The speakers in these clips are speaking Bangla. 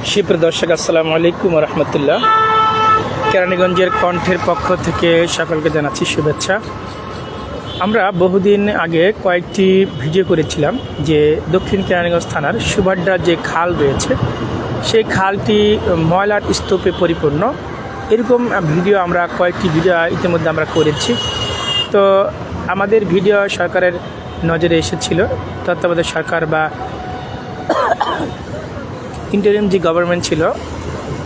সুপ্রিয় দর্শক, আসসালামু আলাইকুম রহমতুল্লাহ। কেরানীগঞ্জের কণ্ঠের পক্ষ থেকে সকলকে জানাচ্ছি শুভেচ্ছা। আমরা বহুদিন আগে কয়েকটি ভিডিও করেছিলাম যে দক্ষিণ কেরানীগঞ্জ থানার সুভাড্ডার যে খাল রয়েছে সেই খালটি ময়লার স্তূপে পরিপূর্ণ। এরকম ভিডিও আমরা কয়েকটি ভিডিও ইতিমধ্যে আমরা করেছি। তো আমাদের ভিডিও সরকারের নজরে এসেছিল, তত্ত্বাবধায়ক সরকার বা ইন্টারিম যে গভর্নমেন্ট ছিল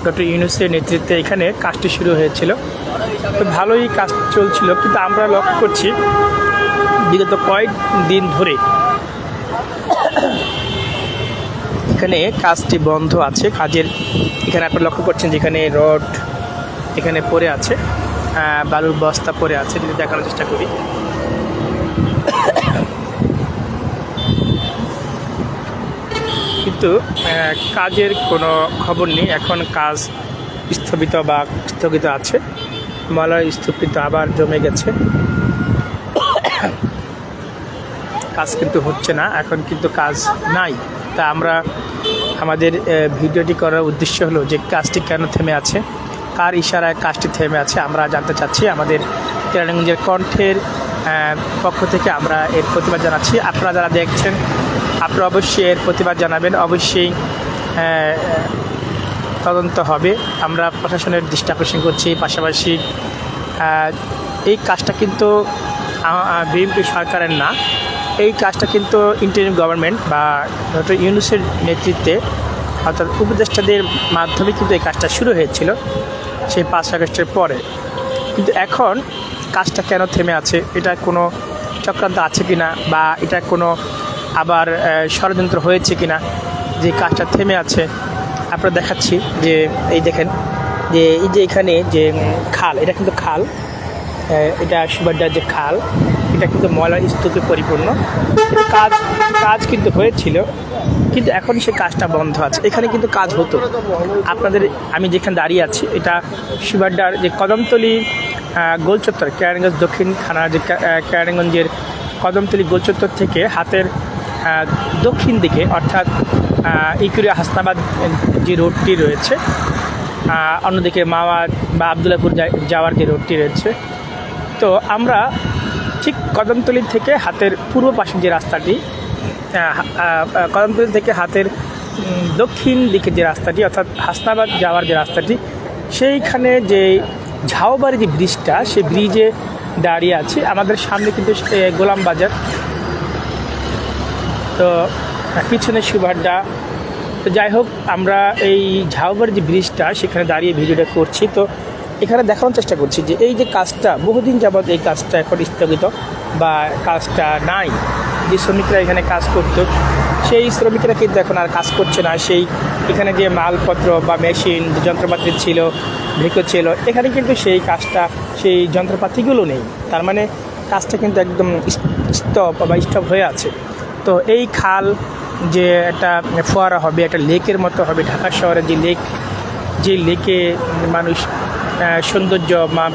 ডক্টর ইউনূসের নেতৃত্বে এখানে কাজটি শুরু হয়েছিল। তো ভালোই কাজ চলছিল, কিন্তু আমরা লক্ষ্য করছি বিগত কয়েকদিন ধরে এখানে কাজটি বন্ধ আছে। কাজের এখানে আপনারা লক্ষ্য করছেন যেখানে রড এখানে পড়ে আছে, বালুর বস্তা পড়ে আছে। যদি দেখানোর চেষ্টা করি, কিন্তু কাজের কোনো খবর নেই। এখন কাজ স্থগিত আছে। ময়লার স্তূপিত আবার জমে গেছে, কাজ কিন্তু হচ্ছে না, এখন কিন্তু কাজ নাই। তা আমরা আমাদের ভিডিওটি করার উদ্দেশ্য হলো যে কাজটি কেন থেমে আছে, কার ইশারায় কাজটি থেমে আছে আমরা জানতে চাচ্ছি। আমাদের কেরানীগঞ্জের কণ্ঠের পক্ষ থেকে আমরা এর প্রতিবাদ জানাচ্ছি। আপনারা যারা দেখছেন আপনারা অবশ্যই এর প্রতিবাদ জানাবেন, অবশ্যই তদন্ত হবে। আমরা প্রশাসনের দৃষ্টি আকর্ষণ করছি। পাশাপাশি এই কাজটা কিন্তু বিএনপি সরকারের না, এই কাজটা কিন্তু ইন্টারিম গভর্নমেন্ট বা ডক্টর ইউনূসের নেতৃত্বে অর্থাৎ উপদেষ্টাদের মাধ্যমে কিন্তু এই কাজটা শুরু হয়েছিল সেই 5 আগস্টের পরে। কিন্তু এখন কাজটা কেন থেমে আছে, এটা কোনো চক্রান্ত আছে কি না, বা এটা কোনো আবার ষড়যন্ত্র হয়েছে কি না যে কাজটা থেমে আছে, আপনারা দেখাচ্ছি। যে এই দেখেন যে এই যে এখানে যে খাল, এটা কিন্তু খাল, এটা সুভাড্ডার যে খাল, এটা কিন্তু ময়লার স্তূপে পরিপূর্ণ। কাজ কিন্তু হয়েছিল, কিন্তু এখন সে কাজটা বন্ধ আছে। এখানে কিন্তু কাজ হতো। আপনাদের আমি যেখানে দাঁড়িয়ে আছি এটা সুভাড্ডার যে কদমতলী গোলচত্বর, কেরানীগঞ্জ দক্ষিণ থানার যে কেরানীগঞ্জের কদমতলী গোলচত্বর থেকে হাতের দক্ষিণ দিকে অর্থাৎ ইকুরিয়া হাসনাবাদ যে রোডটি রয়েছে, অন্যদিকে মাওয়া বা আবদুল্লাপুর যাওয়ার যে রোডটি রয়েছে, তো আমরা ঠিক কদমতলী থেকে হাতের পূর্ব পাশে যে রাস্তাটি, কদমতলী থেকে হাতের দক্ষিণ দিকে যে রাস্তাটি অর্থাৎ হাসনাবাদ যাওয়ার যে রাস্তাটি, সেইখানে যে ঝাউবাড়ি যে ব্রিজটা, সেই ব্রিজে দাঁড়িয়ে আছি। আমাদের সামনে কিন্তু গোলাম বাজার, তো পিছনে সুভাড্ডা। তো যাই হোক, আমরা এই ঝাউবাড়ি যে ব্রিজটা সেখানে দাঁড়িয়ে ভিডিওটা করছি। তো এখানে দেখানোর চেষ্টা করছি যে এই যে কাজটা বহুদিন যাবৎ এই কাজটা এখন স্থগিত বা কাজটা নাই। যে শ্রমিকরা এখানে কাজ করত সেই শ্রমিকরা কিন্তু এখন আর কাজ করছে না। সেই এখানে যে মালপত্র বা মেশিন যন্ত্রপাতি ছিল, ভেহিকল ছিল, এখানে কিন্তু সেই কাজটা, সেই যন্ত্রপাতিগুলো নেই। তার মানে কাজটা কিন্তু একদম স্টপ হয়ে আছে। তো এই খাল যে একটা ফোয়ারা হবে, একটা লেকের মতো হবে, ঢাকা শহরে যে লেকে মানুষ সৌন্দর্য,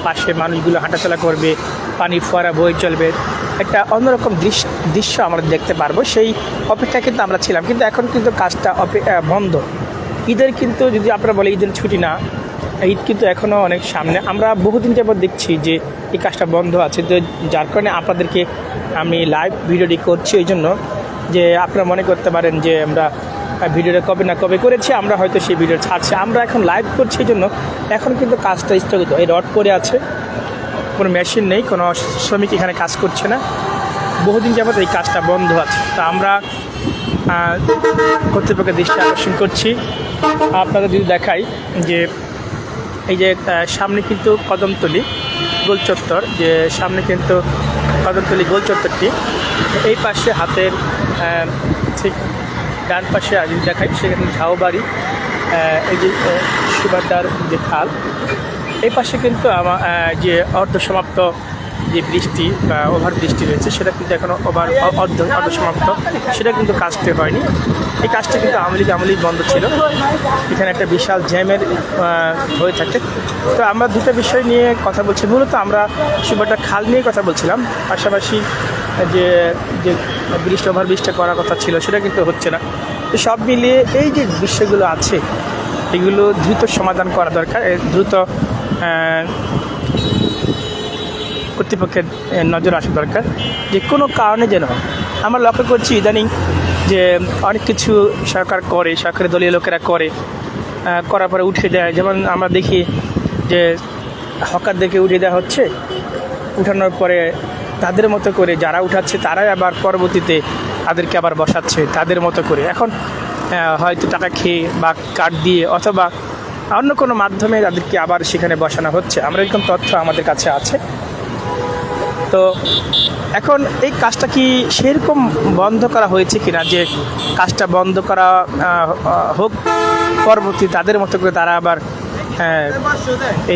পাশে মানুষগুলো হাঁটাচলা করবে, পানির ফোয়ারা বয়ে চলবে, একটা অন্যরকম দৃশ্য আমরা দেখতে পারবো। সেই অপেক্ষা কিন্তু আমরা ছিলাম, কিন্তু এখন কিন্তু কাজটা বন্ধ। ঈদের কিন্তু যদি আপনারা বলে ঈদের ছুটি না, ঈদ কিন্তু এখনও অনেক সামনে। আমরা বহুদিন যাবত দেখছি যে এই কাজটা বন্ধ আছে। তো যার কারণে আপনাদেরকে আমি লাইভ ভিডিওটি করছি, ওই জন্য যে আপনারা মনে করতে পারেন যে আমরা ভিডিওটা কবে করেছি, আমরা হয়তো সেই ভিডিও ছাড়ছি। আমরা এখন লাইভ করছি, এই জন্য এখন কিন্তু কাজটা স্থগিত। এই রড পড়ে আছে, কোনো মেশিন নেই, কোনো শ্রমিক এখানে কাজ করছে না, বহুদিন যাবত এই কাজটা বন্ধ আছে। তা আমরা কর্তৃপক্ষের দৃষ্টি আকর্ষণ করছি। আপনাদের যদি দেখাই যে এই যে সামনে কিন্তু কদমতলী গোলচত্বর, যে সামনে কিন্তু কদমতলী গোলচত্বরটি, এই পাশে হাতের ঠিক ডান পাশে যদি দেখাই সেখানে ঝাউবাড়ি, এই যে সুভাড্ডার যে খাল, এই পাশে কিন্তু আমার যে অর্ধসমাপ্ত যে বৃষ্টি বা ওভার বৃষ্টি রয়েছে সেটা কিন্তু এখনও অর্ধসমাপ্ত, সেটা কিন্তু কাজটি হয়নি। এই কাজটা কিন্তু আমলি বন্ধ ছিল। এখানে একটা বিশাল জ্যামের হয়ে থাকে। তো আমরা দুটো বিষয় নিয়ে কথা বলছি। মূলত আমরা সুভাড্ডার খাল নিয়ে কথা বলছিলাম, পাশাপাশি যে ওভার ব্রিজটা করার কথা ছিল সেটা কিন্তু হচ্ছে না। তো সব মিলিয়ে এই যে বিষয়গুলো আছে, এগুলো দ্রুত সমাধান করা দরকার, দ্রুত কর্তৃপক্ষের নজর আসা দরকার, যে কোনো কারণে যেন। আমরা লক্ষ্য করছি ইদানিং যে অনেক কিছু সরকার করে, সরকারি দলীয় লোকেরা করে, করার পরে উঠে দেয়। যেমন আমরা দেখি যে হকারদেরকে উঠিয়ে দেওয়া হচ্ছে, উঠানোর পরে তাদের মতো করে যারা উঠাচ্ছে তারাই আবার পরবর্তীতে তাদেরকে আবার বসাচ্ছে তাদের মতো করে। এখন হয়তো টাকা খেয়ে বা কার্ড দিয়ে অথবা অন্য কোনো মাধ্যমে তাদেরকে আবার সেখানে বসানো হচ্ছে। আমরা এরকম তথ্য আমাদের কাছে আছে। তো এখন এই কাজটা কি সেরকম বন্ধ করা হয়েছে কিনা, যে কাজটা বন্ধ করা হোক, পরবর্তী তাদের মতো করে তারা আবার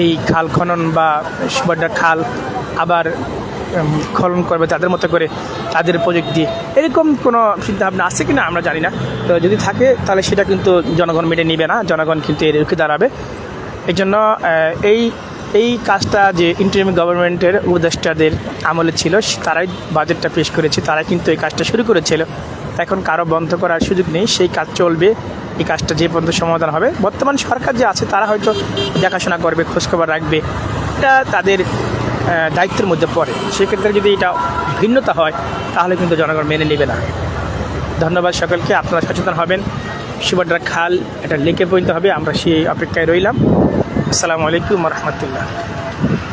এই খাল খনন বা সুবাড্ডার খাল আবার খনন করবে তাদের মতো করে, তাদের প্রজেক্ট দিয়ে, এরকম কোনো চিন্তাভাবনা আছে কিনা আমরা জানি না। তো যদি থাকে তাহলে সেটা কিন্তু জনগণ মেনে নেবে না, জনগণ কিন্তু এর রুখে দাঁড়াবে। এই জন্য এই কাজটা যে ইন্টারিম গভর্নমেন্টের উপদেষ্টাদের আমলে ছিল, তারাই বাজেটটা পেশ করেছে, তারাই কিন্তু এই কাজটা শুরু করেছিল। এখন কারো বন্ধ করার সুযোগ নেই, সেই কাজ চলবে। এই কাজটা যে পর্যন্ত সমাধান হবে, বর্তমান সরকার যে আছে তারা হয়তো দেখাশোনা করবে, খোঁজখবর রাখবে, এটা তাদের দায়িত্বের মধ্যে পড়ে। সেক্ষেত্রে যদি এটা ভিন্নতা হয় তাহলে কিন্তু জনগণ মেনে নেবে না। ধন্যবাদ সকলকে, আপনারা সচেতন হবেন। সুবাড্ডার খাল এটা লেকে পরিণত হবে, আমরা সেই অপেক্ষায় রইলাম। আসসালামু আলাইকুম রহমতুল্লাহ।